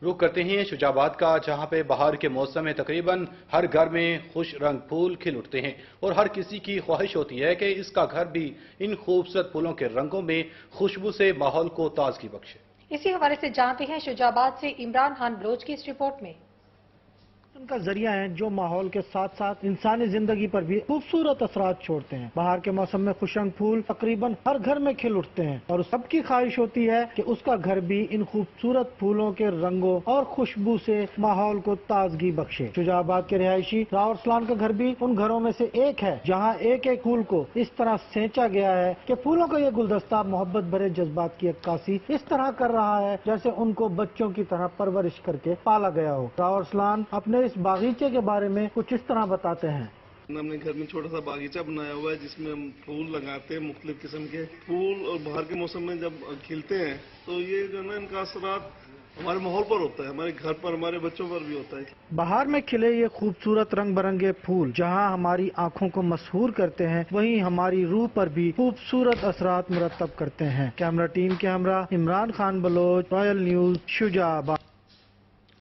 रुख करते हैं शुजाबाद का, जहां पे बहार के मौसम में तकरीबन हर घर में खुश रंग फूल खिल उठते हैं और हर किसी की ख्वाहिश होती है कि इसका घर भी इन खूबसूरत फूलों के रंगों में खुशबू से माहौल को ताजगी बख्शे। इसी हवाले से जानते हैं शुजाबाद से इमरान खान बलोच की इस रिपोर्ट में। उनका जरिया है जो माहौल के साथ साथ इंसानी जिंदगी पर भी खूबसूरत असरात छोड़ते हैं। बाहर के मौसम में खुशरंग फूल तकरीबन हर घर में खिल उठते हैं और सबकी ख्वाहिश होती है कि उसका घर भी इन खूबसूरत फूलों के रंगों और खुशबू से माहौल को ताजगी बख्शे। शुजाबाद के रिहायशी राव अरसलान का घर भी उन घरों में से एक है जहाँ एक एक फूल को इस तरह सेंचा गया है कि फूलों का ये गुलदस्ता मोहब्बत भरे जज्बात की अक्कासी इस तरह कर रहा है जैसे उनको बच्चों की तरह परवरिश करके पाला गया हो। राव अरसलान अपने इस बागीचे के बारे में कुछ इस तरह बताते हैं। हमने घर में छोटा सा बागीचा बनाया हुआ है जिसमें हम फूल लगाते हैं, मुख्तलिफ किस्म के फूल, और बाहर के मौसम में जब खिलते हैं तो ये जो है ना इनका असरात हमारे माहौल पर होता है, हमारे घर पर, हमारे बच्चों पर भी होता है। बाहर में खिले ये खूबसूरत रंग बिरंगे फूल जहां हमारी आंखों को मसहूर करते हैं, वहीं हमारी रूह पर भी खूबसूरत असरात मुरतब करते हैं। कैमरा टीम के हमरा इमरान खान बलोच, रॉयल न्यूज, शुजाबाद।